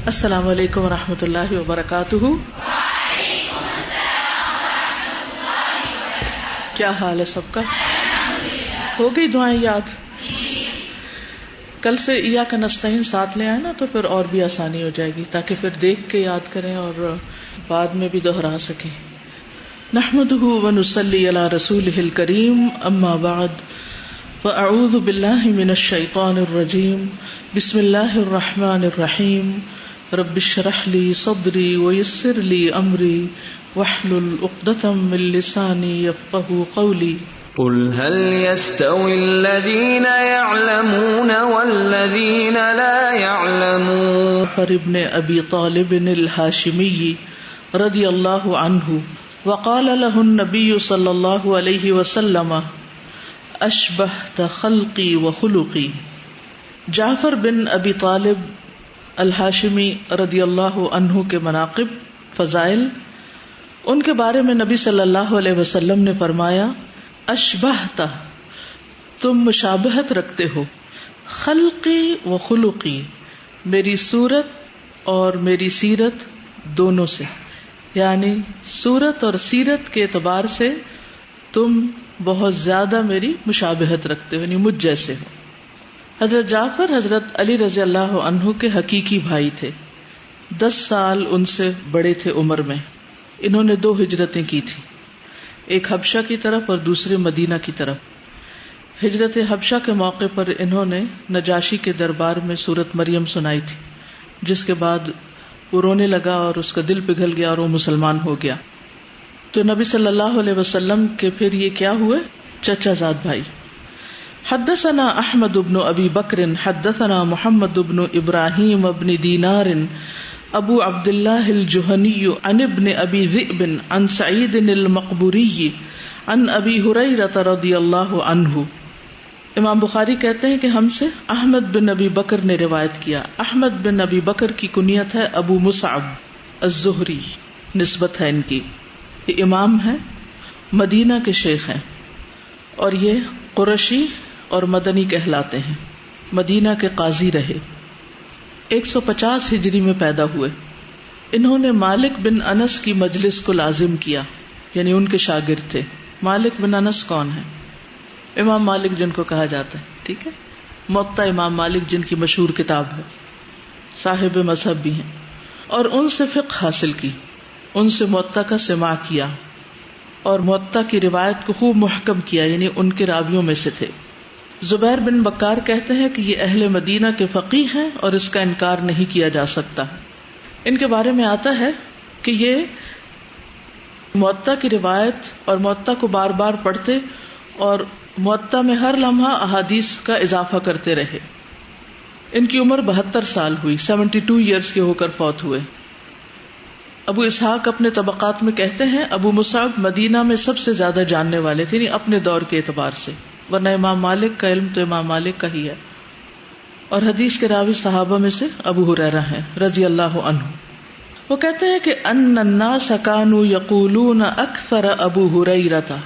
السلام علیکم ورحمۃ اللہ وبرکاتہ. کیا حال ہے سب کا؟ ہو گئی دعائیں یاد؟ کل سے ایاک نستعین ساتھ لے آئے نا، تو پھر اور بھی آسانی ہو جائے گی، تاکہ پھر دیکھ کے یاد کریں اور بعد میں بھی دوہرا سکیں. نحمدہ ونصلی علی رسولہ الکریم، اما بعد فاعوذ باللہ من الشیطان الرجیم. بسم اللہ الرحمن الرحیم. رب اشرح لی صدری ویسر لی امری واحلل عقدۃ من لسانی یفقہوا قولی. قل هل يستوي الذين يعلمون والذين لا يعلمون. ابن ابی طالب الہاشمی رضی اللہ عنہ وقال له النبی صلی اللہ علیہ وسلم اشبہت خلقی وخلقی. جعفر بن ابی طالب الہاشمی رضی اللہ عنہ کے مناقب، فضائل، ان کے بارے میں نبی صلی اللہ علیہ وسلم نے فرمایا اشبہت، تم مشابہت رکھتے ہو، خلقی و خلقی، میری صورت اور میری سیرت دونوں سے، یعنی صورت اور سیرت کے اعتبار سے تم بہت زیادہ میری مشابہت رکھتے ہو، یعنی مجھ جیسے ہو. حضرت جعفر حضرت علی رضی اللہ عنہ کے حقیقی بھائی تھے، 10 سال ان سے بڑے تھے عمر میں. انہوں نے 2 ہجرتیں کی تھی، ایک حبشہ کی طرف اور دوسری مدینہ کی طرف. ہجرت حبشہ کے موقع پر انہوں نے نجاشی کے دربار میں سورت مریم سنائی تھی، جس کے بعد وہ رونے لگا اور اس کا دل پگھل گیا اور وہ مسلمان ہو گیا. تو نبی صلی اللہ علیہ وسلم کے پھر یہ کیا ہوئے؟ چچا زاد بھائی. حدثنا احمد بن ابی بکر حدثنا محمد بن ابراہیم بن دینار ابو عبد اللہ الجہنی عن ابن ابی ذئب عن سعید المقبوری عن ابی ہریرہ رضی اللہ عنہ. امام بخاری کہتے ہیں کہ ہم سے احمد بن ابی بکر نے روایت کیا. احمد بن ابی بکر کی کنیت ہے ابو مصعب الزہری، نسبت ہے ان کی. یہ امام ہیں، مدینہ کے شیخ ہیں، اور یہ قرشی اور مدنی کہلاتے ہیں. مدینہ کے قاضی رہے، 150 ہجری میں پیدا ہوئے. انہوں نے مالک بن انس کی مجلس کو لازم کیا، یعنی ان کے شاگرد تھے. مالک بن انس کون ہے؟ امام مالک جن کو کہا جاتا ہے، ٹھیک ہے، موطا امام مالک جن کی مشہور کتاب ہے، صاحب مذہب بھی ہیں، اور ان سے فقہ حاصل کی، ان سے موطا کا سماع کیا اور موطا کی روایت کو خوب محکم کیا، یعنی ان کے راویوں میں سے تھے. زبیر بن بکار کہتے ہیں کہ یہ اہل مدینہ کے فقیہ ہیں اور اس کا انکار نہیں کیا جا سکتا. ان کے بارے میں آتا ہے کہ یہ موطا کی روایت اور موطا کو بار بار پڑھتے اور موطا میں ہر لمحہ احادیث کا اضافہ کرتے رہے. ان کی عمر 72 سال ہوئی، 72 ایئرس کے ہو کر فوت ہوئے. ابو اسحاق اپنے طبقات میں کہتے ہیں ابو مصعب مدینہ میں سب سے زیادہ جاننے والے تھے، یعنی اپنے دور کے اعتبار سے، ورنہ امام مالک کا علم تو امام مالک کا ہی ہے. اور حدیث کے راوی صحابہ میں سے ابو ہریرہ ہیں رضی اللہ عنہ. وہ کہتے ہیں کہ ان الناس كانوا يقولون اکثر ابو ہریرہ،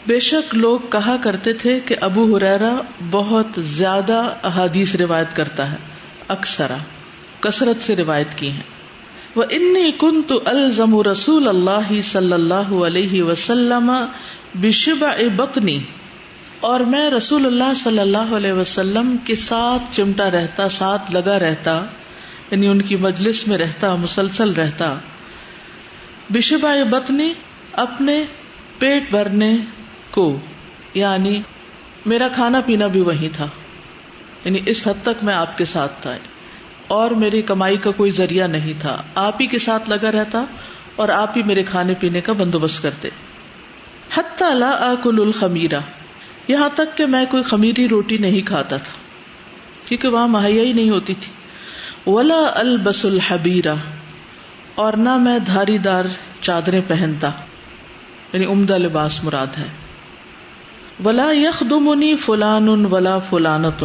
بے شک لوگ کہا کرتے تھے کہ ابو ہریرہ بہت زیادہ احادیث روایت کرتا ہے، اکثر، کثرت سے روایت کی ہیں. وَإِنِّي كُنْتُ أَلْزَمُ رَسُولَ اللَّهِ صلی اللہ علیہ وسلم بِشِبْعِ بَطْنِي، اور میں رسول اللہ صلی اللہ علیہ وسلم کے ساتھ چمٹا رہتا، ساتھ لگا رہتا، یعنی ان کی مجلس میں رہتا، مسلسل رہتا. بِشِبْعِ بَطْنِي، اپنے پیٹ بھرنے کو، یعنی میرا کھانا پینا بھی وہی تھا، یعنی اس حد تک میں آپ کے ساتھ تھا اور میری کمائی کا کوئی ذریعہ نہیں تھا. آپ ہی کے ساتھ لگا رہتا اور آپ ہی میرے کھانے پینے کا بندوبست کرتے. حتی لا آکل الخمیرہ، یہاں تک کہ میں کوئی خمیری روٹی نہیں کھاتا تھا، کیونکہ وہاں مہیا ہی نہیں ہوتی تھی. ولا البس الحبیرہ، اور نہ میں دھاری دار چادریں پہنتا، یعنی عمدہ لباس مراد ہے. ولا یخدمنی فلان ولا فلانۃ،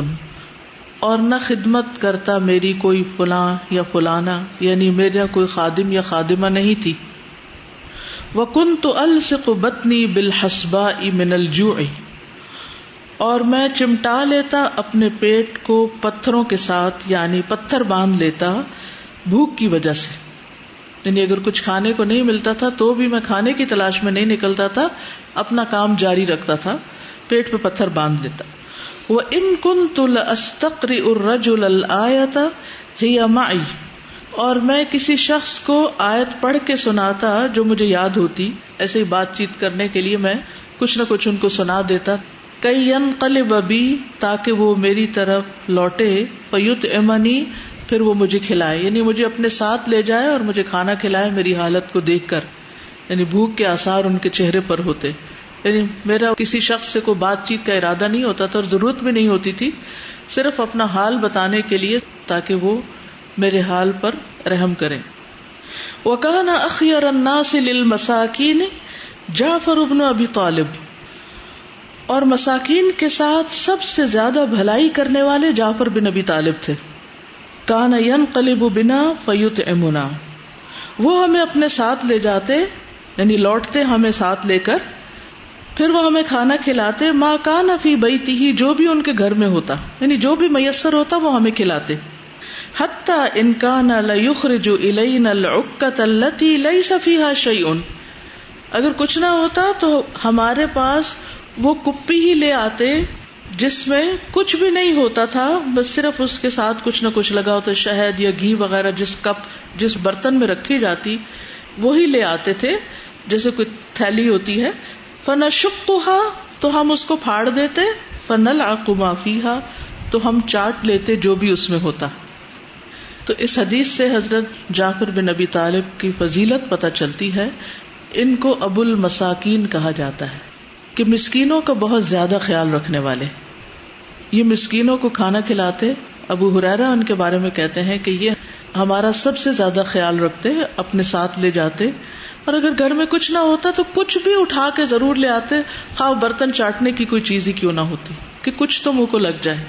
اور نہ خدمت کرتا میری کوئی فلاں یا فلانا، یعنی میرا کوئی خادم یا خادمہ نہیں تھی. وَكُنْتُ أَلْصِقُ بَطْنِي بِالْحَصْبَاءِ مِنَ الْجُوعِ، اور میں چمٹا لیتا اپنے پیٹ کو پتھروں کے ساتھ، یعنی پتھر باندھ لیتا بھوک کی وجہ سے، یعنی اگر کچھ کھانے کو نہیں ملتا تھا تو بھی میں کھانے کی تلاش میں نہیں نکلتا تھا، اپنا کام جاری رکھتا تھا، پیٹ پہ پتھر باندھ لیتا. وَإِن كُنتُ لَأَسْتَقْرِئُ الرَّجُلَ الْآيَةَ هِيَ مَعِي، اور میں کسی شخص کو آیت پڑھ کے سناتا جو مجھے یاد ہوتی، ایسے ہی بات چیت کرنے کے لیے میں کچھ نہ کچھ ان کو سنا دیتا، کَيْ يَنْقَلِبَ بِي، تاکہ وہ میری طرف لوٹے، فَيُطْعِمَنِي، پھر وہ مجھے کھلائے، یعنی مجھے اپنے ساتھ لے جائے اور مجھے کھانا کھلائے میری حالت کو دیکھ کر، یعنی بھوک کے آثار ان کے چہرے پر ہوتے. یعنی میرا کسی شخص سے کوئی بات چیت کا ارادہ نہیں ہوتا تھا اور ضرورت بھی نہیں ہوتی تھی، صرف اپنا حال بتانے کے لیے تاکہ وہ میرے حال پر رحم کریں. وَكَانَ أَخْيَرَ النَّاسِ لِلْمَسَاكِينِ جعفر بن ابی طالب، اور مساکین کے ساتھ سب سے زیادہ بھلائی کرنے والے جعفر بن ابی طالب تھے. کان ينقلب بنا فیطعمنا، وہ ہمیں اپنے ساتھ لے جاتے، یعنی لوٹتے ہمیں ساتھ لے کر، پھر وہ ہمیں کھانا کھلاتے، ما کان فی بیتہ، جو بھی ان کے گھر میں ہوتا، یعنی جو بھی میسر ہوتا وہ ہمیں کھلاتے. حتی ان کان لیخرج الینا العکۃ التی لیس فیہا شیء، اگر کچھ نہ ہوتا تو ہمارے پاس وہ کپی ہی لے آتے جس میں کچھ بھی نہیں ہوتا تھا، بس صرف اس کے ساتھ کچھ نہ کچھ لگا ہوتا، شہد یا گھی وغیرہ، جس کپ جس برتن میں رکھی جاتی وہی لے آتے تھے، جیسے کوئی تھیلی ہوتی ہے. فنشقها، تو ہم اس کو پھاڑ دیتے، فنلعق ما فیہا، تو ہم چاٹ لیتے جو بھی اس میں ہوتا. تو اس حدیث سے حضرت جعفر بن ابی طالب کی فضیلت پتہ چلتی ہے. ان کو ابو المساکین کہا جاتا ہے کہ مسکینوں کا بہت زیادہ خیال رکھنے والے. یہ مسکینوں کو کھانا کھلاتے. ابو ہریرہ ان کے بارے میں کہتے ہیں کہ یہ ہمارا سب سے زیادہ خیال رکھتے، اپنے ساتھ لے جاتے، اور اگر گھر میں کچھ نہ ہوتا تو کچھ بھی اٹھا کے ضرور لے آتے، خواہ برتن چاٹنے کی کوئی چیز ہی کیوں نہ ہوتی، کہ کچھ تو منہ کو لگ جائے.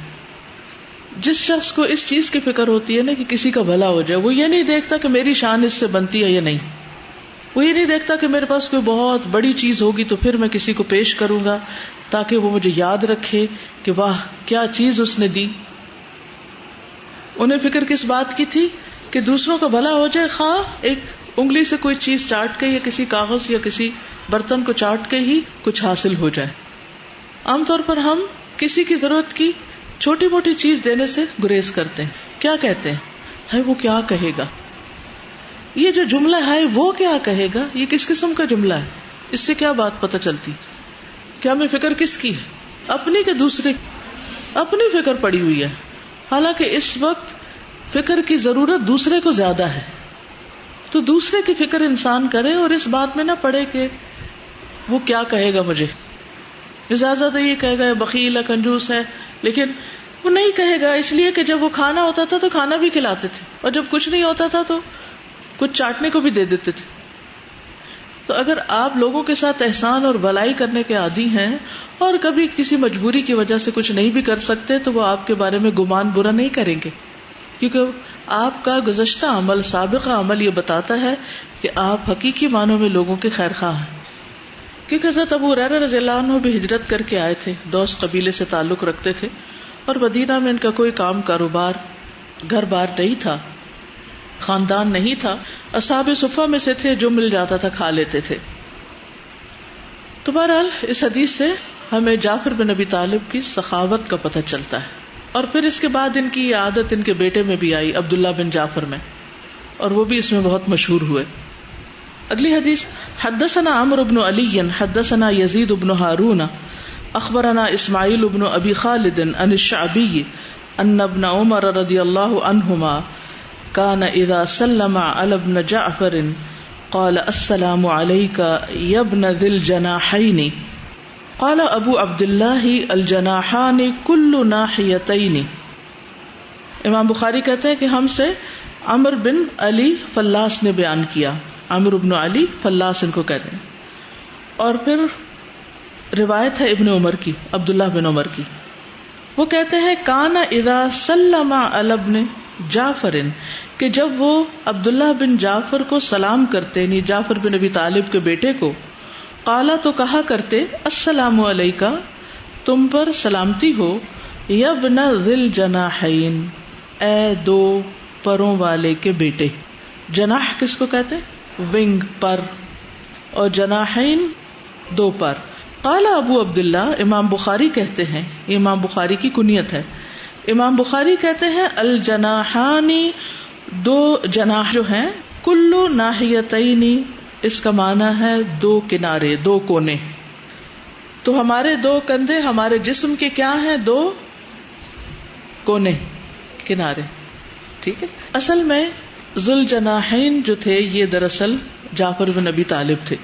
جس شخص کو اس چیز کی فکر ہوتی ہے نا کہ کسی کا بھلا ہو جائے، وہ یہ نہیں دیکھتا کہ میری شان اس سے بنتی ہے یا نہیں، وہ یہ نہیں دیکھتا کہ میرے پاس کوئی بہت بڑی چیز ہوگی تو پھر میں کسی کو پیش کروں گا تاکہ وہ مجھے یاد رکھے کہ واہ کیا چیز اس نے دی. انہیں فکر کس بات کی تھی کہ دوسروں کا بھلا ہو جائے، خواہ ایک انگلی سے کوئی چیز چاٹ کے یا کسی کاغذ یا کسی برتن کو چاٹ کے ہی کچھ حاصل ہو جائے. عام طور پر ہم کسی کی ضرورت کی چھوٹی موٹی چیز دینے سے گریز کرتے ہیں. کیا کہتے ہیں؟ ہے وہ کیا کہے گا. یہ جو جملہ ہے وہ کیا کہے گا، یہ کس قسم کا جملہ ہے؟ اس سے کیا بات پتہ چلتی؟ کیا ہمیں فکر کس کی ہے، اپنی کہ دوسرے؟ اپنی فکر پڑی ہوئی ہے، حالانکہ اس وقت فکر کی ضرورت دوسرے کو زیادہ ہے. تو دوسرے کی فکر انسان کرے اور اس بات میں نہ پڑے کہ وہ کیا کہے گا مجھے. زیادہ یہ کہے گا بخیل ہے، کنجوس ہے، لیکن وہ نہیں کہے گا، اس لیے کہ جب وہ کھانا ہوتا تھا تو کھانا بھی کھلاتے تھے، اور جب کچھ نہیں ہوتا تھا تو کچھ چاٹنے کو بھی دے دیتے تھے. تو اگر آپ لوگوں کے ساتھ احسان اور بھلائی کرنے کے عادی ہیں اور کبھی کسی مجبوری کی وجہ سے کچھ نہیں بھی کر سکتے تو وہ آپ کے بارے میں گمان برا نہیں کریں گے، کیونکہ آپ کا گزشتہ عمل، سابقہ عمل یہ بتاتا ہے کہ آپ حقیقی معنوں میں لوگوں کے خیر خواہ ہیں. کیونکہ حضرت ابو ہریرہ رضی اللہ عنہ بھی ہجرت کر کے آئے تھے، دوس قبیلے سے تعلق رکھتے تھے، اور مدینہ میں ان کا کوئی کام کاروبار، گھر بار نہیں تھا، خاندان نہیں تھا، اصحاب صفہ میں سے تھے، جو مل جاتا تھا کھا لیتے تھے. تو بہرحال اس حدیث سے ہمیں جعفر بن ابی طالب کی سخاوت کا پتہ چلتا ہے. اور پھر اس کے بعد ان کی یہ عادت ان کے بیٹے میں بھی آئی، عبداللہ بن جعفر میں، اور وہ بھی اس میں بہت مشہور ہوئے. اگلی حدیث، حدثنا عمرو بن علی حدثنا یزید بن ہارون اخبرنا اسماعیل بن ابی خالد عن الشعبی ان ابن عمر رضی اللہ عنہما كان اذا سلم على ابن جعفر قال السلام عليك يا ابن ذي الجناحين قال ابو عبد الله الجناحان كل ناحيتين. امام بخاری کہتے ہیں کہ ہم سے عمر بن علی فلاس نے بیان کیا، عمر بن علی فلاس ان کو کہتے ہیں، اور پھر روایت ہے ابن عمر کی، عبداللہ بن عمر کی. وہ کہتے ہیں کانا اذا سلم علی ابن جعفر، کہ جب وہ عبداللہ بن جعفر کو سلام کرتے، یعنی جعفر بن ابی طالب کے بیٹے کو، قالا تو کہا کرتے السلام علیکہ، تم پر سلامتی ہو، یا ابن ذی الجناحین، اے دو پروں والے کے بیٹے. جناح کس کو کہتے ہیں؟ ونگ، پر. اور جناحین دو پر. قال ابو عبداللہ، امام بخاری کہتے ہیں، یہ امام بخاری کی کنیت ہے، امام بخاری کہتے ہیں الجناحانی، دو جناح جو ہیں، کلو ناحیتینی، اس کا معنی ہے دو کنارے، دو کونے. تو ہمارے دو کندھے ہمارے جسم کے کیا ہیں؟ دو کونے، کنارے. ٹھیک ہے. اصل میں ذوالجناحین جو تھے یہ دراصل جعفر بن ابی طالب تھے.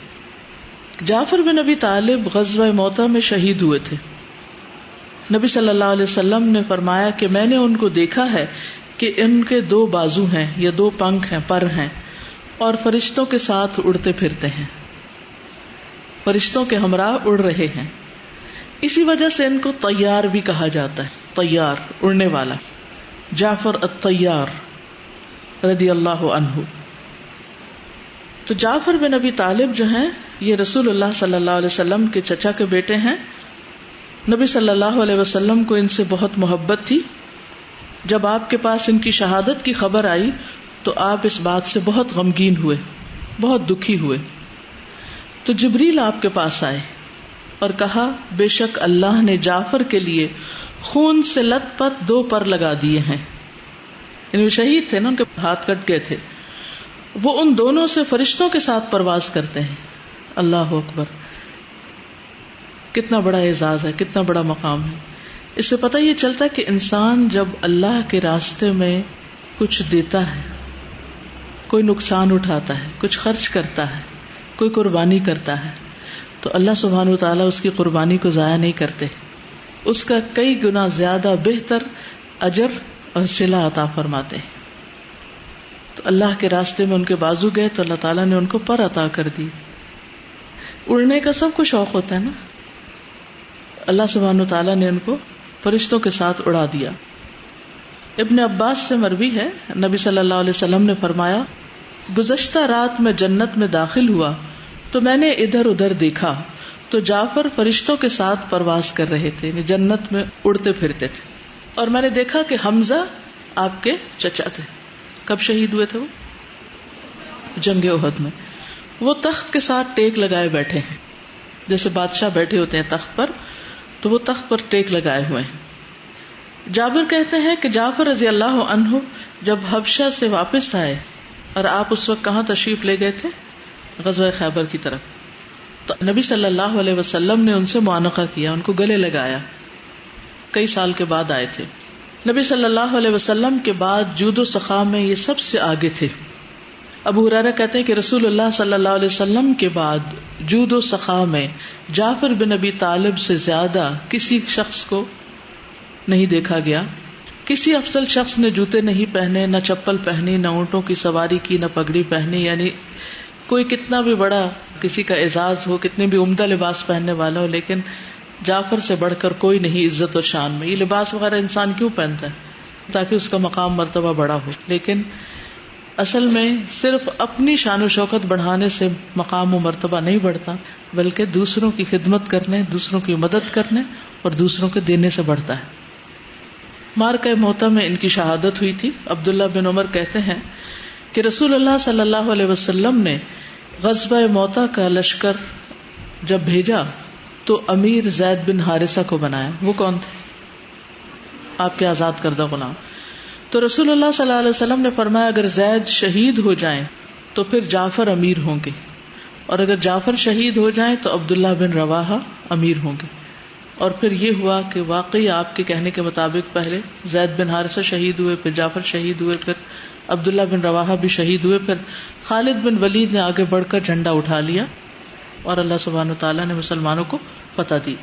جعفر بن ابی طالب غزوہ موتہ میں شہید ہوئے تھے. نبی صلی اللہ علیہ وسلم نے فرمایا کہ میں نے ان کو دیکھا ہے کہ ان کے دو بازو ہیں یا دو پنکھ ہیں، پر ہیں، اور فرشتوں کے ساتھ اڑتے پھرتے ہیں، فرشتوں کے ہمراہ اڑ رہے ہیں. اسی وجہ سے ان کو طیار بھی کہا جاتا ہے، طیار، اڑنے والا. جعفر الطیار رضی اللہ عنہ. تو جعفر بن ابی طالب جو ہیں یہ رسول اللہ صلی اللہ علیہ وسلم کے چچا کے بیٹے ہیں. نبی صلی اللہ علیہ وسلم کو ان سے بہت محبت تھی. جب آپ کے پاس ان کی شہادت کی خبر آئی تو آپ اس بات سے بہت غمگین ہوئے، بہت دکھی ہوئے. تو جبریل آپ کے پاس آئے اور کہا بے شک اللہ نے جعفر کے لیے خون سے لت پت دو پر لگا دیے ہیں. یعنی وہ شہید تھے نا، ان کے ہاتھ کٹ گئے تھے. وہ ان دونوں سے فرشتوں کے ساتھ پرواز کرتے ہیں. اللہ اکبر، کتنا بڑا اعزاز ہے، کتنا بڑا مقام ہے. اس سے پتہ یہ چلتا ہے کہ انسان جب اللہ کے راستے میں کچھ دیتا ہے، کوئی نقصان اٹھاتا ہے، کچھ خرچ کرتا ہے، کوئی قربانی کرتا ہے، تو اللہ سبحانہ و تعالیٰ اس کی قربانی کو ضائع نہیں کرتے، اس کا کئی گنا زیادہ بہتر اجر اور صلہ عطا فرماتے ہیں. تو اللہ کے راستے میں ان کے بازو گئے تو اللہ تعالیٰ نے ان کو پر عطا کر دی. اڑنے کا سب کو شوق ہوتا ہے نا، اللہ سبحانہ تعالیٰ نے ان کو فرشتوں کے ساتھ اڑا دیا. ابن عباس سے مروی ہے، نبی صلی اللہ علیہ وسلم نے فرمایا گزشتہ رات میں جنت میں داخل ہوا تو میں نے ادھر ادھر دیکھا تو جعفر فرشتوں کے ساتھ پرواز کر رہے تھے، یعنی جنت میں اڑتے پھرتے تھے. اور میں نے دیکھا کہ حمزہ آپ کے چچا تھے. کب شہید ہوئے تھے وہ؟ جنگ احد میں. وہ تخت کے ساتھ ٹیک لگائے بیٹھے ہیں، جیسے بادشاہ بیٹھے ہوتے ہیں تخت پر، تو وہ تخت پر ٹیک لگائے ہوئے ہیں. جابر کہتے ہیں کہ جعفر رضی اللہ عنہ جب حبشہ سے واپس آئے، اور آپ اس وقت کہاں تشریف لے گئے تھے؟ غزوہ خیبر کی طرف. تو نبی صلی اللہ علیہ وسلم نے ان سے معانقہ کیا، ان کو گلے لگایا. کئی سال کے بعد آئے تھے. نبی صلی اللہ علیہ وسلم کے بعد جود و سخا میں یہ سب سے آگے تھے. ابو ہریرہ کہتے ہیں کہ رسول اللہ صلی اللہ علیہ وسلم کے بعد جود و سخا میں جعفر بن ابی طالب سے زیادہ کسی شخص کو نہیں دیکھا گیا. کسی افضل شخص نے جوتے نہیں پہنے، نہ چپل پہنی، نہ اونٹوں کی سواری کی، نہ پگڑی پہنی. یعنی کوئی کتنا بھی بڑا کسی کا اعزاز ہو، کتنے بھی عمدہ لباس پہننے والا ہو، لیکن جعفر سے بڑھ کر کوئی نہیں عزت اور شان میں. یہ لباس وغیرہ انسان کیوں پہنتا ہے؟ تاکہ اس کا مقام مرتبہ بڑا ہو. لیکن اصل میں صرف اپنی شان و شوکت بڑھانے سے مقام و مرتبہ نہیں بڑھتا، بلکہ دوسروں کی خدمت کرنے، دوسروں کی مدد کرنے اور دوسروں کے دینے سے بڑھتا ہے. معرکہ موتہ میں ان کی شہادت ہوئی تھی. عبداللہ بن عمر کہتے ہیں کہ رسول اللہ صلی اللہ علیہ وسلم نے غزوہ موتہ کا لشکر جب بھیجا تو امیر زید بن حارثہ کو بنایا. وہ کون تھے؟ آپ کے آزاد کردہ غلام. تو رسول اللہ صلی اللہ علیہ وسلم نے فرمایا اگر زید شہید ہو جائیں تو پھر جعفر امیر ہوں گے، اور اگر جعفر شہید ہو جائیں تو عبداللہ بن رواحہ امیر ہوں گے. اور پھر یہ ہوا کہ واقعی آپ کے کہنے کے مطابق پہلے زید بن حارثہ شہید ہوئے، پھر جعفر شہید ہوئے، پھر عبداللہ بن رواحہ بھی شہید ہوئے، پھر خالد بن ولید نے آگے بڑھ کر جھنڈا اٹھا لیا اور اللہ سبحانہ تعالیٰ نے مسلمانوں کو فتح دی.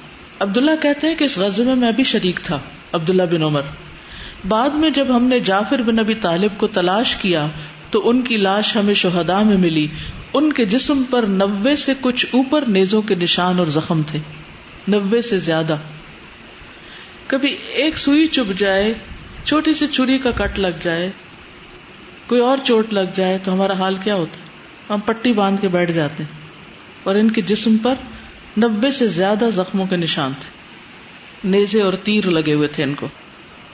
عبداللہ کہتے ہیں کہ اس غزوے میں بھی شریک تھا، عبداللہ بن عمر. بعد میں جب ہم نے جعفر بن ابی طالب کو تلاش کیا تو ان کی لاش ہمیں شہداء میں ملی. ان کے جسم پر 90 سے کچھ اوپر نیزوں کے نشان اور زخم تھے، 90 سے زیادہ. کبھی ایک سوئی چبھ جائے، چھوٹی سی چھری کا کٹ لگ جائے، کوئی اور چوٹ لگ جائے تو ہمارا حال کیا ہوتا ہے؟ ہم پٹی باندھ کے بیٹھ جاتے ہیں. اور ان کے جسم پر 90 سے زیادہ زخموں کے نشان تھے، نیزے اور تیر لگے ہوئے تھے ان کو.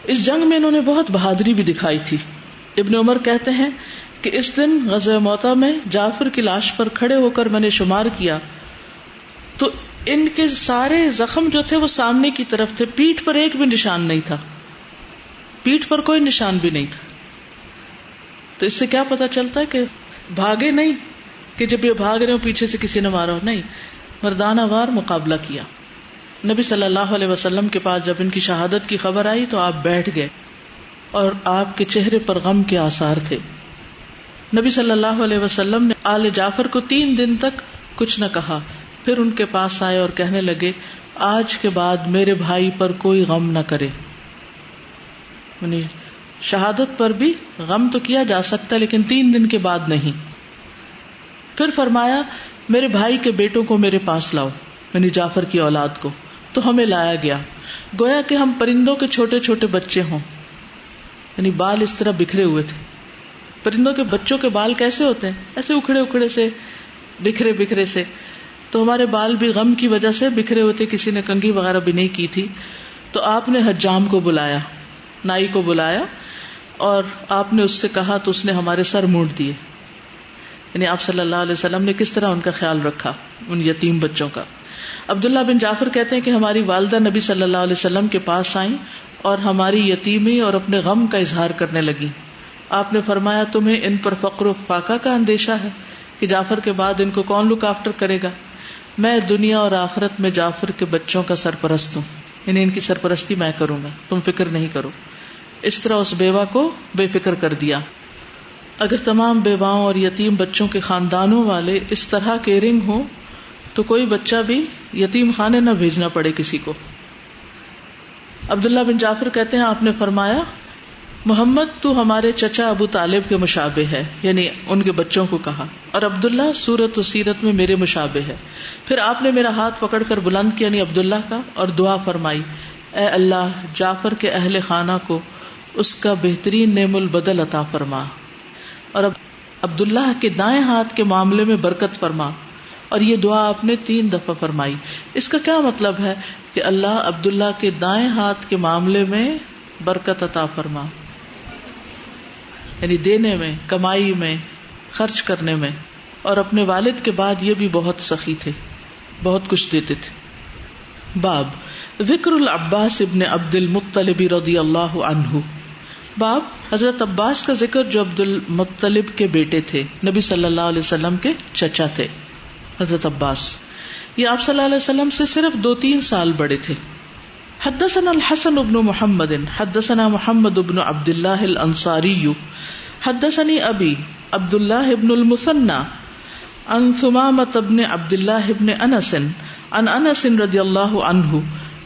اس جنگ میں انہوں نے بہت بہادری بھی دکھائی تھی. ابن عمر کہتے ہیں کہ اس دن غزوہ موطا میں جعفر کی لاش پر کھڑے ہو کر میں نے شمار کیا تو ان کے سارے زخم جو تھے وہ سامنے کی طرف تھے، پیٹھ پر ایک بھی نشان نہیں تھا، پیٹھ پر کوئی نشان بھی نہیں تھا. تو اس سے کیا پتا چلتا ہے کہ بھاگے نہیں، کہ جب یہ بھاگ رہے ہو پیچھے سے کسی نے مارا ہو، نہیں، مردانہ وار مقابلہ کیا. نبی صلی اللہ علیہ وسلم کے پاس جب ان کی شہادت کی خبر آئی تو آپ بیٹھ گئے اور آپ کے چہرے پر غم کے آثار تھے. نبی صلی اللہ علیہ وسلم نے آل جعفر کو 3 دن تک کچھ نہ کہا، پھر ان کے پاس آئے اور کہنے لگے آج کے بعد میرے بھائی پر کوئی غم نہ کرے. یعنی شہادت پر بھی غم تو کیا جا سکتا ہے لیکن 3 دن کے بعد نہیں. پھر فرمایا میرے بھائی کے بیٹوں کو میرے پاس لاؤ، یعنی جعفر کی اولاد کو. تو ہمیں لایا گیا، گویا کہ ہم پرندوں کے چھوٹے چھوٹے بچے ہوں، یعنی بال اس طرح بکھرے ہوئے تھے. پرندوں کے بچوں کے بال کیسے ہوتے ہیں؟ ایسے اکھڑے اکھڑے سے، بکھرے بکھرے سے. تو ہمارے بال بھی غم کی وجہ سے بکھرے ہوتے، کسی نے کنگھی وغیرہ بھی نہیں کی تھی. تو آپ نے حجام کو بلایا، نائی کو بلایا، اور آپ نے اس سے کہا تو اس نے ہمارے سر مونڈ دیے. یعنی آپ صلی اللہ علیہ وسلم نے کس طرح ان کا خیال رکھا، ان یتیم بچوں کا. عبداللہ بن جعفر کہتے ہیں کہ ہماری والدہ نبی صلی اللہ علیہ وسلم کے پاس آئیں اور ہماری یتیمی اور اپنے غم کا اظہار کرنے لگی. آپ نے فرمایا تمہیں ان پر فقر و فاقہ کا اندیشہ ہے کہ جعفر کے بعد ان کو کون لک آفٹر کرے گا؟ میں دنیا اور آخرت میں جعفر کے بچوں کا سرپرست ہوں، یعنی ان کی سرپرستی میں کروں گا، تم فکر نہیں کرو. اس طرح اس بیوہ کو بے فکر کر دیا. اگر تمام بیواؤں اور یتیم بچوں کے خاندانوں والے اس طرح کیئرنگ ہوں تو کوئی بچہ بھی یتیم خانے نہ بھیجنا پڑے کسی کو. عبداللہ بن جعفر کہتے ہیں آپ نے فرمایا محمد تو ہمارے چچا ابو طالب کے مشابہ ہے، یعنی ان کے بچوں کو کہا، اور عبداللہ صورت و سیرت میں میرے مشابہ ہے. پھر آپ نے میرا ہاتھ پکڑ کر بلند کیا، یعنی عبداللہ کا، اور دعا فرمائی اے اللہ جعفر کے اہل خانہ کو اس کا بہترین نعم البدل عطا فرما، اور عبداللہ کے دائیں ہاتھ کے معاملے میں برکت فرما. اور یہ دعا آپ نے 3 دفعہ فرمائی. اس کا کیا مطلب ہے کہ اللہ عبداللہ کے دائیں ہاتھ کے معاملے میں برکت عطا فرما، یعنی دینے میں، کمائی میں، خرچ کرنے میں. اور اپنے والد کے بعد یہ بھی بہت سخی تھے، بہت کچھ دیتے تھے. باب ذکر العباس ابن عبد المطلب رضی اللہ عنہ. باب حضرت عباس کا ذکر جو عبد المطلب کے بیٹے تھے، نبی صلی اللہ علیہ وسلم کے چچا تھے. حضرت عباس یہ آپ صلی اللہ علیہ وسلم سے صرف 2-3 سال بڑے تھے. حدثنا الحسن بن محمد حدثنا محمد بن عبد الله الانصاری حدثني ابی عبد الله بن المثنى عن ثمامة بن عبد الله بن انس عن انس رضی اللہ عنہ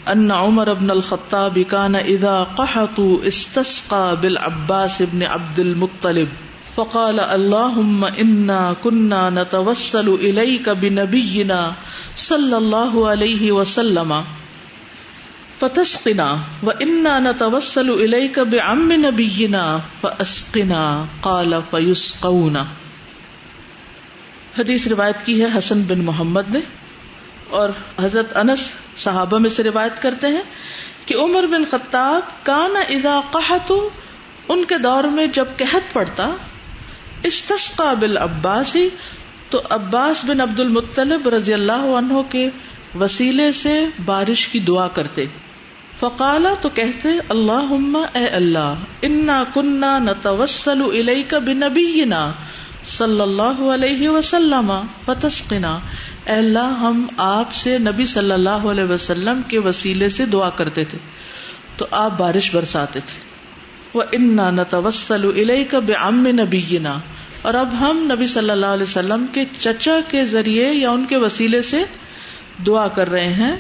ان عمر بن الخطاب كان اذا قحطوا استسقى بالعباس بن عبد المطلب فقال اللهم انا كنا نتوسل اليك بنبينا صلى الله عليه وسلم فتسقنا وانا نتوسل اليك بعم نبينا فاسقنا قال فيسقون. حدیث روایت کی ہے حسن بن محمد نے، اور حضرت انس صحابہ میں سے روایت کرتے ہیں کہ عمر بن خطاب کان اذا قحطوا، ان کے دور میں جب قحط پڑتا، استسقى بالعباس، تو عباس بن عبد المطلب رضی اللہ عنہ کے وسیلے سے بارش کی دعا کرتے. فقال، تو کہتے اللہم اے اللہ، انا کننا نتوسل الیک بنبینا صلی اللہ علیہ وسلم فتسقنا، اے اللہ ہم آپ سے نبی صلی اللہ علیہ وسلم کے وسیلے سے دعا کرتے تھے تو آپ بارش برساتے تھے. وَإِنَّا نَتَوَسَّلُ إِلَيْكَ بِعَمِّ نَبِيِّنَا، اور اب ہم نبی صلی اللہ علیہ وسلم کے چچا کے ذریعے یا ان کے وسیلے سے دعا کر رہے ہیں.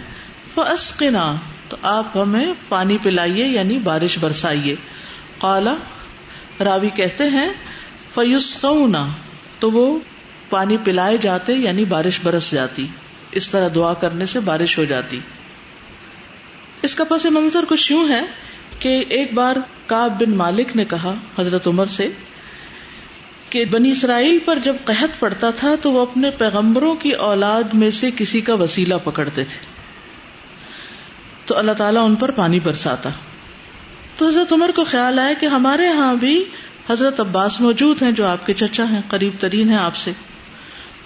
فَأَسْقِنَا، تو آپ ہمیں پانی پلائیے، یعنی بارش برسائیے. قال، راوی کہتے ہیں فَيُسْقَوْنَا، تو وہ پانی پلائے جاتے، یعنی بارش برس جاتی. اس طرح دعا کرنے سے بارش ہو جاتی. اس کا پس منظر کچھ یوں ہے کہ ایک بار کعب بن مالک نے کہا حضرت عمر سے کہ بنی اسرائیل پر جب قحط پڑتا تھا تو وہ اپنے پیغمبروں کی اولاد میں سے کسی کا وسیلہ پکڑتے تھے تو اللہ تعالیٰ ان پر پانی برساتا. تو حضرت عمر کو خیال آیا کہ ہمارے ہاں بھی حضرت عباس موجود ہیں جو آپ کے چچا ہیں، قریب ترین ہیں آپ سے،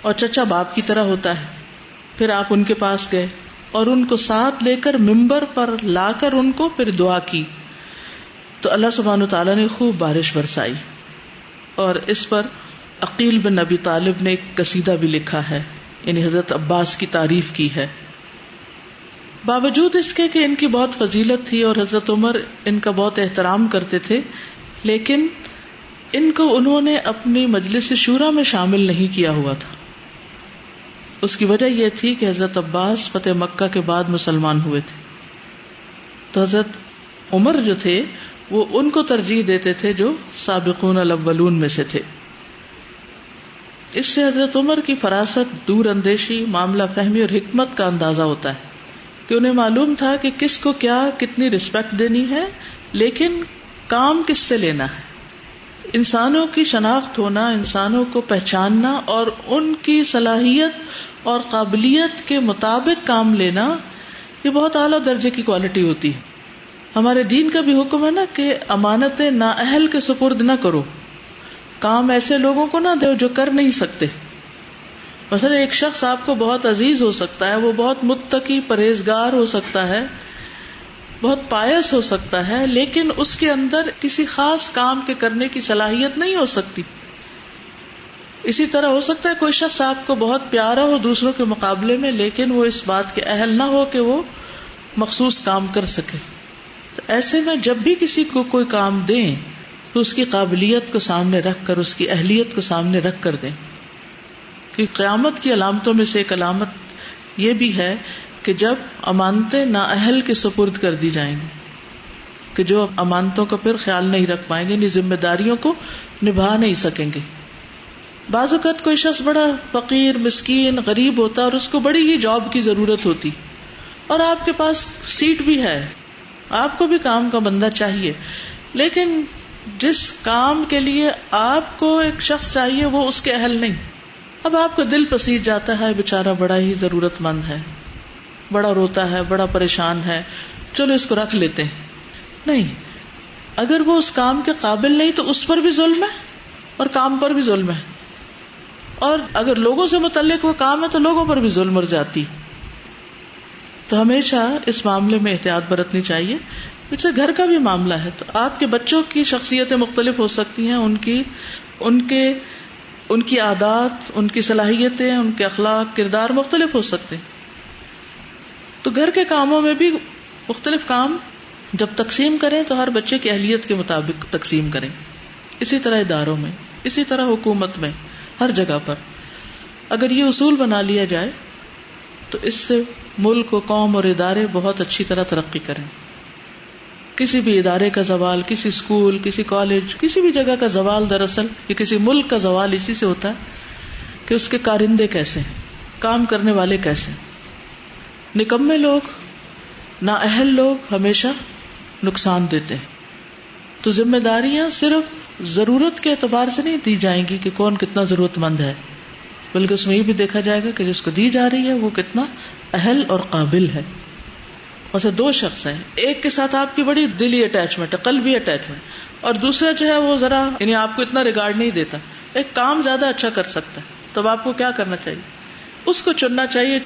اور چچا باپ کی طرح ہوتا ہے. پھر آپ ان کے پاس گئے اور ان کو ساتھ لے کر ممبر پر لا کر ان کو پھر دعا کی تو اللہ سبحانہ وتعالیٰ نے خوب بارش برسائی. اور اس پر عقیل بن ابی طالب نے ایک قصیدہ بھی لکھا ہے، یعنی حضرت عباس کی تعریف کی ہے. باوجود اس کے کہ ان کی بہت فضیلت تھی اور حضرت عمر ان کا بہت احترام کرتے تھے، لیکن ان کو انہوں نے اپنی مجلس شورا میں شامل نہیں کیا ہوا تھا. اس کی وجہ یہ تھی کہ حضرت عباس فتح مکہ کے بعد مسلمان ہوئے تھے، تو حضرت عمر جو تھے وہ ان کو ترجیح دیتے تھے جو سابقون الاولون میں سے تھے. اس سے حضرت عمر کی فراست، دور اندیشی، معاملہ فہمی اور حکمت کا اندازہ ہوتا ہے کہ انہیں معلوم تھا کہ کس کو کیا کتنی رسپیکٹ دینی ہے، لیکن کام کس سے لینا ہے. انسانوں کی شناخت ہونا، انسانوں کو پہچاننا اور ان کی صلاحیت اور قابلیت کے مطابق کام لینا، یہ بہت اعلیٰ درجے کی کوالٹی ہوتی ہے. ہمارے دین کا بھی حکم ہے نا کہ امانتیں نااہل کے سپرد نہ کرو، کام ایسے لوگوں کو نہ دو جو کر نہیں سکتے. مثلا ایک شخص آپ کو بہت عزیز ہو سکتا ہے، وہ بہت متقی پرہیزگار ہو سکتا ہے، بہت پائس ہو سکتا ہے، لیکن اس کے اندر کسی خاص کام کے کرنے کی صلاحیت نہیں ہو سکتی. اسی طرح ہو سکتا ہے کوئی شخص آپ کو بہت پیارا ہو دوسروں کے مقابلے میں، لیکن وہ اس بات کے اہل نہ ہو کہ وہ مخصوص کام کر سکے. تو ایسے میں جب بھی کسی کو کوئی کام دیں تو اس کی قابلیت کو سامنے رکھ کر، اس کی اہلیت کو سامنے رکھ کر دیں. کہ قیامت کی علامتوں میں سے ایک علامت یہ بھی ہے کہ جب امانتیں نااہل کے سپرد کر دی جائیں گی، کہ جو امانتوں کا پھر خیال نہیں رکھ پائیں گے، ذمہ داریوں کو نبھا نہیں سکیں گے. بعض اوقات کوئی شخص بڑا فقیر، مسکین، غریب ہوتا ہے اور اس کو بڑی ہی جاب کی ضرورت ہوتی، اور آپ کے پاس سیٹ بھی ہے، آپ کو بھی کام کا بندہ چاہیے، لیکن جس کام کے لیے آپ کو ایک شخص چاہیے وہ اس کے اہل نہیں. اب آپ کا دل پسیج جاتا ہے، بیچارہ بڑا ہی ضرورت مند ہے، بڑا روتا ہے، بڑا پریشان ہے، چلو اس کو رکھ لیتے ہیں. نہیں، اگر وہ اس کام کے قابل نہیں تو اس پر بھی ظلم ہے اور کام پر بھی ظلم ہے، اور اگر لوگوں سے متعلق وہ کام ہے تو لوگوں پر بھی ظلم اور زیادتی. تو ہمیشہ اس معاملے میں احتیاط برتنی چاہیے. جیسے گھر کا بھی معاملہ ہے تو آپ کے بچوں کی شخصیتیں مختلف ہو سکتی ہیں، ان کی عادات، ان کی صلاحیتیں، ان کے اخلاق، کردار مختلف ہو سکتے ہیں. تو گھر کے کاموں میں بھی مختلف کام جب تقسیم کریں تو ہر بچے کی اہلیت کے مطابق تقسیم کریں. اسی طرح اداروں میں، اسی طرح حکومت میں، ہر جگہ پر اگر یہ اصول بنا لیا جائے تو اس سے ملک و قوم اور ادارے بہت اچھی طرح ترقی کریں. کسی بھی ادارے کا زوال، کسی اسکول، کسی کالج، کسی بھی جگہ کا زوال دراصل یا کسی ملک کا زوال اسی سے ہوتا ہے کہ اس کے کارندے کیسے ہیں، کام کرنے والے کیسے ہیں. نکمے لوگ، نااہل لوگ ہمیشہ نقصان دیتے ہیں. تو ذمہ داریاں صرف ضرورت کے اعتبار سے نہیں دی جائیں گی کہ کون کتنا ضرورت مند ہے، بلکہ اس میں یہ بھی دیکھا جائے گا کہ جس کو دی جا رہی ہے وہ کتنا اہل اور قابل ہے. ویسے دو شخص ہیں، ایک کے ساتھ آپ کی بڑی دلی اٹیچمنٹ ہے، قلبی اٹیچمنٹ، اور دوسرا جو ہے وہ ذرا یعنی آپ کو اتنا ریگارڈ نہیں دیتا، ایک کام زیادہ اچھا کر سکتا ہے. تب آپ کو کیا کرنا چاہیے؟ اس کو چننا چاہیے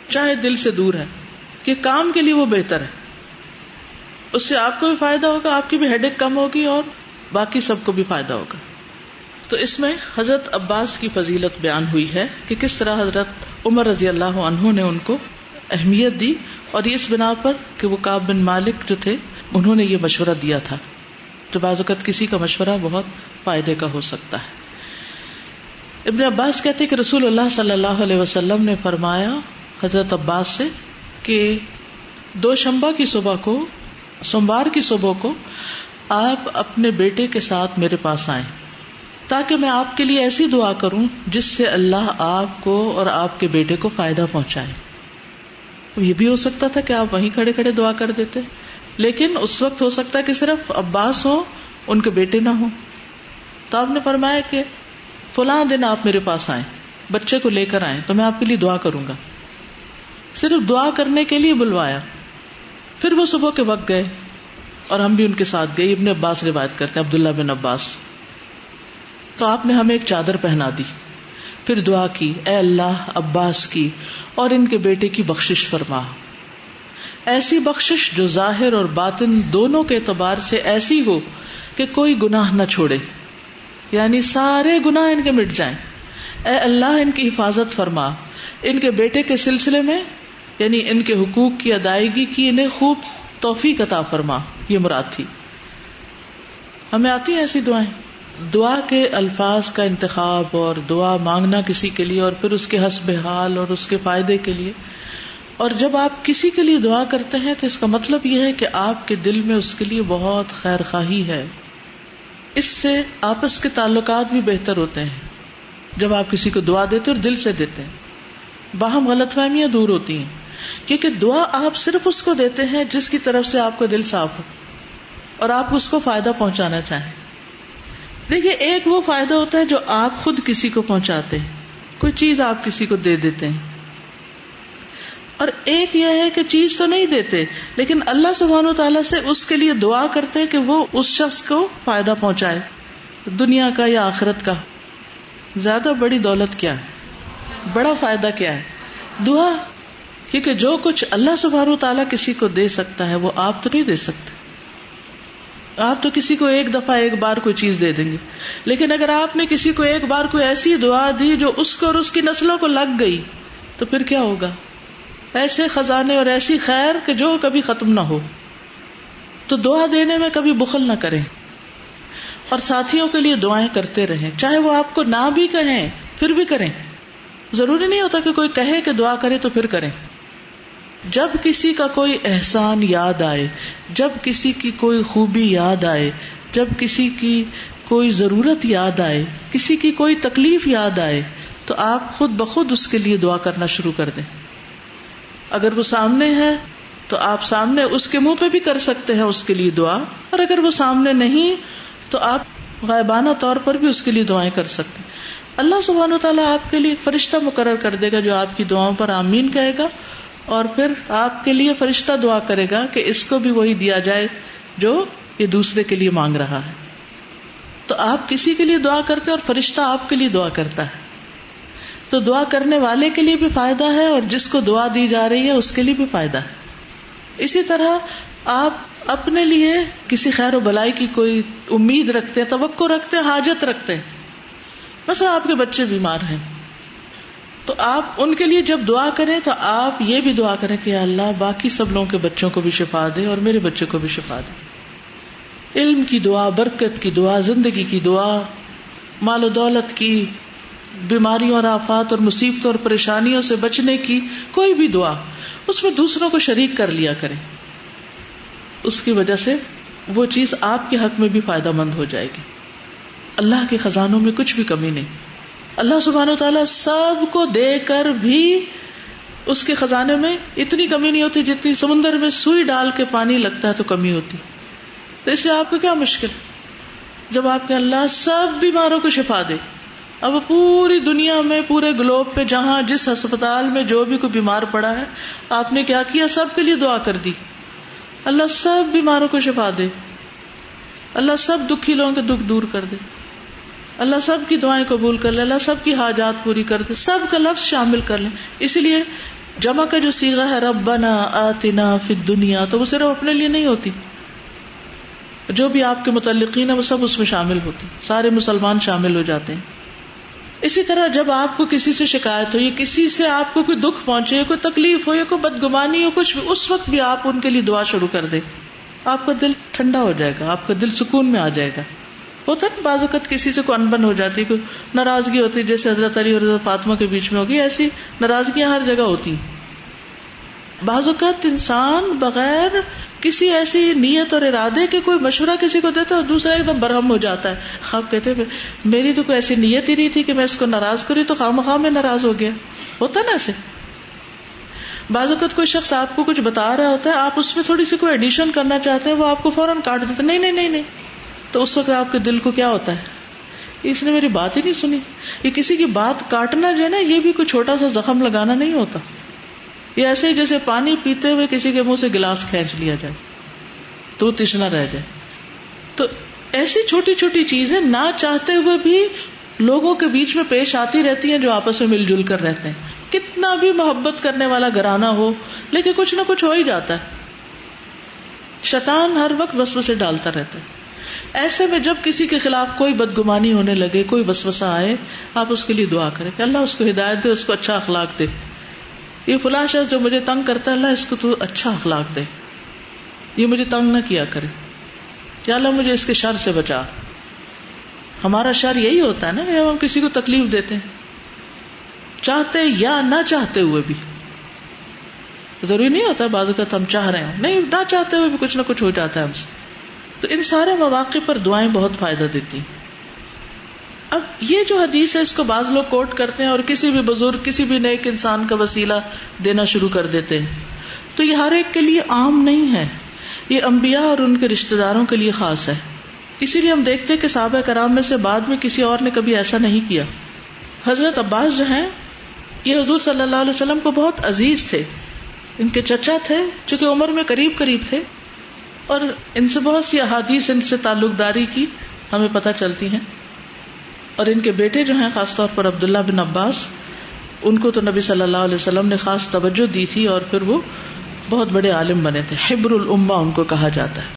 چاہے دل سے دور ہے، کہ کام کے لیے وہ بہتر ہے. اس سے آپ کو بھی فائدہ ہوگا، آپ کی بھی ہیڈیک کم ہوگی اور باقی سب کو بھی فائدہ ہوگا. تو اس میں حضرت عباس کی فضیلت بیان ہوئی ہے کہ کس طرح حضرت عمر رضی اللہ عنہ نے ان کو اہمیت دی، اور یہ اس بنا پر کہ وہ کعب بن مالک جو تھے انہوں نے یہ مشورہ دیا تھا. تو بعض اوقات کسی کا مشورہ بہت فائدے کا ہو سکتا ہے. ابن عباس کہتے کہ رسول اللہ صلی اللہ علیہ وسلم نے فرمایا حضرت عباس سے کہ دوشنبہ کی صبح کو، سوموار کی صبح کو آپ اپنے بیٹے کے ساتھ میرے پاس آئیں تاکہ میں آپ کے لیے ایسی دعا کروں جس سے اللہ آپ کو اور آپ کے بیٹے کو فائدہ پہنچائے. یہ بھی ہو سکتا تھا کہ آپ وہیں کھڑے کھڑے دعا کر دیتے، لیکن اس وقت ہو سکتا ہے کہ صرف عباس ہو، ان کے بیٹے نہ ہو. تو آپ نے فرمایا کہ فلاں دن آپ میرے پاس آئیں، بچے کو لے کر آئیں تو میں آپ کے لیے دعا کروں گا. صرف دعا کرنے کے لیے بلوایا. پھر وہ صبح کے وقت گئے اور ہم بھی ان کے ساتھ گئے. ابن عباس روایت کرتے ہیں, عبداللہ بن عباس. تو آپ نے ہمیں ایک چادر پہنا دی, پھر دعا کی, اے اللہ عباس کی اور ان کے بیٹے کی بخشش فرما, ایسی بخشش جو ظاہر اور باطن دونوں کے اعتبار سے ایسی ہو کہ کوئی گناہ نہ چھوڑے, یعنی سارے گناہ ان کے مٹ جائیں. اے اللہ ان کی حفاظت فرما, ان کے بیٹے کے سلسلے میں یعنی ان کے حقوق کی ادائیگی کی انہیں خوب توفیق عطا فرما. یہ مراد تھی. ہمیں آتی ہیں ایسی دعائیں, دعا کے الفاظ کا انتخاب اور دعا مانگنا کسی کے لیے اور پھر اس کے حسب حال اور اس کے فائدے کے لیے. اور جب آپ کسی کے لیے دعا کرتے ہیں تو اس کا مطلب یہ ہے کہ آپ کے دل میں اس کے لیے بہت خیر خواہی ہے. اس سے آپس کے تعلقات بھی بہتر ہوتے ہیں. جب آپ کسی کو دعا دیتے اور دل سے دیتے ہیں, باہم غلط فہمیاں دور ہوتی ہیں, کیونکہ دعا آپ صرف اس کو دیتے ہیں جس کی طرف سے آپ کا دل صاف ہو اور آپ اس کو فائدہ پہنچانا چاہیں. دیکھیے, ایک وہ فائدہ ہوتا ہے جو آپ خود کسی کو پہنچاتے ہیں, کوئی چیز آپ کسی کو دے دیتے ہیں, اور ایک یہ ہے کہ چیز تو نہیں دیتے لیکن اللہ سبحانہ وتعالیٰ سے اس کے لیے دعا کرتے ہیں کہ وہ اس شخص کو فائدہ پہنچائے, دنیا کا یا آخرت کا. زیادہ بڑی دولت کیا ہے, بڑا فائدہ کیا ہے؟ دعا. کیونکہ جو کچھ اللہ سبحانہ وتعالیٰ کسی کو دے سکتا ہے وہ آپ تو نہیں دے سکتے. آپ تو کسی کو ایک دفعہ ایک بار کوئی چیز دے دیں گے, لیکن اگر آپ نے کسی کو ایک بار کوئی ایسی دعا دی جو اس کو اور اس کی نسلوں کو لگ گئی تو پھر کیا ہوگا؟ ایسے خزانے اور ایسی خیر کہ جو کبھی ختم نہ ہو. تو دعا دینے میں کبھی بخل نہ کریں, اور ساتھیوں کے لیے دعائیں کرتے رہیں, چاہے وہ آپ کو نہ بھی کہیں پھر بھی کریں. ضروری نہیں ہوتا کہ کوئی کہے کہ دعا کرے تو پھر کریں. جب کسی کا کوئی احسان یاد آئے, جب کسی کی کوئی خوبی یاد آئے, جب کسی کی کوئی ضرورت یاد آئے, کسی کی کوئی تکلیف یاد آئے, تو آپ خود بخود اس کے لیے دعا کرنا شروع کر دیں. اگر وہ سامنے ہے تو آپ سامنے اس کے منہ پہ بھی کر سکتے ہیں اس کے لیے دعا, اور اگر وہ سامنے نہیں تو آپ غائبانہ طور پر بھی اس کے لیے دعائیں کر سکتے ہیں. اللہ سبحانہ وتعالیٰ آپ کے لیے ایک فرشتہ مقرر کر دے گا جو آپ کی دعاؤں پر آمین کہے گا, اور پھر آپ کے لیے فرشتہ دعا کرے گا کہ اس کو بھی وہی دیا جائے جو یہ دوسرے کے لیے مانگ رہا ہے. تو آپ کسی کے لیے دعا کرتے ہیں اور فرشتہ آپ کے لیے دعا کرتا ہے, تو دعا کرنے والے کے لیے بھی فائدہ ہے اور جس کو دعا دی جا رہی ہے اس کے لیے بھی فائدہ ہے. اسی طرح آپ اپنے لیے کسی خیر و بلائی کی کوئی امید رکھتے ہیں, توقع رکھتے ہیں, حاجت رکھتے ہیں. مثلا آپ کے بچے بیمار ہیں تو آپ ان کے لیے جب دعا کریں تو آپ یہ بھی دعا کریں کہ اللہ باقی سب لوگوں کے بچوں کو بھی شفا دے اور میرے بچے کو بھی شفا دے. علم کی دعا, برکت کی دعا, زندگی کی دعا, مال و دولت کی, بیماریوں اور آفات اور مصیبتوں اور پریشانیوں سے بچنے کی کوئی بھی دعا, اس میں دوسروں کو شریک کر لیا کریں. اس کی وجہ سے وہ چیز آپ کے حق میں بھی فائدہ مند ہو جائے گی. اللہ کے خزانوں میں کچھ بھی کمی نہیں. اللہ سبحانہ و تعالیٰ سب کو دے کر بھی اس کے خزانے میں اتنی کمی نہیں ہوتی جتنی سمندر میں سوئی ڈال کے پانی لگتا ہے تو کمی ہوتی. تو اس لیے آپ کو کیا مشکل جب آپ کے اللہ سب بیماروں کو شفا دے. اب پوری دنیا میں, پورے گلوب پہ جہاں جس ہسپتال میں جو بھی کوئی بیمار پڑا ہے, آپ نے کیا کیا؟ سب کے لیے دعا کر دی. اللہ سب بیماروں کو شفا دے, اللہ سب دکھی لوگوں کے دکھ دور کر دے, اللہ سب کی دعائیں قبول کر لے, اللہ سب کی حاجات پوری کر دے. سب کا لفظ شامل کر لیں. اسی لیے جمع کا جو صیغہ ہے ربنا آتنا فی الدنیا, تو وہ صرف اپنے لیے نہیں ہوتی, جو بھی آپ کے متعلقین ہیں وہ سب اس میں شامل ہوتے, سارے مسلمان شامل ہو جاتے ہیں. اسی طرح جب آپ کو کسی سے شکایت ہو یا کسی سے آپ کو کوئی دکھ پہنچے, کوئی تکلیف ہو یا کوئی بدگمانی ہو, کچھ بھی, اس وقت بھی آپ ان کے لیے دعا شروع کر دیں. آپ کا دل ٹھنڈا ہو جائے گا, آپ کا دل سکون میں آ جائے گا. ہوتا ہے بعض اوقات کسی سے کوئی انبن ہو جاتی, کوئی ناراضگی ہوتی, جیسے حضرت علی اور حضرت فاطمہ کے بیچ میں ہوگی, ایسی ناراضگیاں ہر جگہ ہوتی. بعض اوقات انسان بغیر کسی ایسی نیت اور ارادے کے کوئی مشورہ کسی کو دیتا ہے اور دوسرا ایک دم برہم ہو جاتا ہے. خواب کہتے ہیں میری تو کوئی ایسی نیت ہی نہیں تھی کہ میں اس کو ناراض کری, تو خواہ میں ناراض ہو گیا. ہوتا نا ایسے. بعض اوقات کوئی شخص آپ کو کچھ بتا رہا ہوتا ہے, آپ اس میں تھوڑی سی کوئی ایڈیشن کرنا چاہتے ہیں, وہ آپ کو فوراً کاٹ دیتے ہیں, نہیں نہیں نہیں نہیں. تو اس وقت آپ کے دل کو کیا ہوتا ہے, اس نے میری بات ہی نہیں سنی. یہ کسی کی بات کاٹنا جو ہے نا, یہ بھی کوئی چھوٹا سا زخم لگانا نہیں ہوتا. یہ ایسے ہی جیسے پانی پیتے ہوئے کسی کے منہ سے گلاس کھینچ لیا جائے. تو وہ تشنا رہ جائے. تو ایسی چھوٹی چھوٹی چیزیں نہ چاہتے ہوئے بھی لوگوں کے بیچ میں پیش آتی رہتی ہیں جو آپس میں مل جل کر رہتے ہیں. کتنا بھی محبت کرنے والا گھرانہ ہو لیکن کچھ نہ کچھ ہو ہی جاتا ہے. شیطان ہر وقت وسوسے ڈالتا رہتا ہے. ایسے میں جب کسی کے خلاف کوئی بدگمانی ہونے لگے, کوئی وسوسہ آئے, آپ اس کے لیے دعا کریں کہ اللہ اس کو ہدایت دے, اس کو اچھا اخلاق دے. یہ فلاں شخص جو مجھے تنگ کرتا ہے, اللہ اس کو تو اچھا اخلاق دے, یہ مجھے تنگ نہ کیا کرے. یا اللہ مجھے اس کے شر سے بچا. ہمارا شر یہی ہوتا ہے نا کہ ہم کسی کو تکلیف دیتے ہیں, چاہتے یا نہ چاہتے ہوئے بھی. ضروری نہیں ہوتا بعض اوقات ہم چاہ رہے ہیں, نہیں, نہ چاہتے ہوئے بھی کچھ نہ کچھ ہو جاتا ہے ہم سے. تو ان سارے مواقع پر دعائیں بہت فائدہ دیتی ہیں. اب یہ جو حدیث ہے اس کو بعض لوگ کوٹ کرتے ہیں اور کسی بھی بزرگ, کسی بھی نیک انسان کا وسیلہ دینا شروع کر دیتے ہیں. تو یہ ہر ایک کے لیے عام نہیں ہے, یہ انبیاء اور ان کے رشتہ داروں کے لیے خاص ہے. اسی لیے ہم دیکھتے ہیں کہ صحابہ کرام میں سے بعد میں کسی اور نے کبھی ایسا نہیں کیا. حضرت عباس جو ہیں یہ حضور صلی اللہ علیہ وسلم کو بہت عزیز تھے. ان کے چچا تھے چونکہ عمر میں قریب قریب تھے, اور ان سے بہت سی احادیث ان سے تعلق داری کی ہمیں پتہ چلتی ہیں. اور ان کے بیٹے جو ہیں خاص طور پر عبداللہ بن عباس, ان کو تو نبی صلی اللہ علیہ وسلم نے خاص توجہ دی تھی اور پھر وہ بہت بڑے عالم بنے تھے. حبر الامہ ان کو کہا جاتا ہے.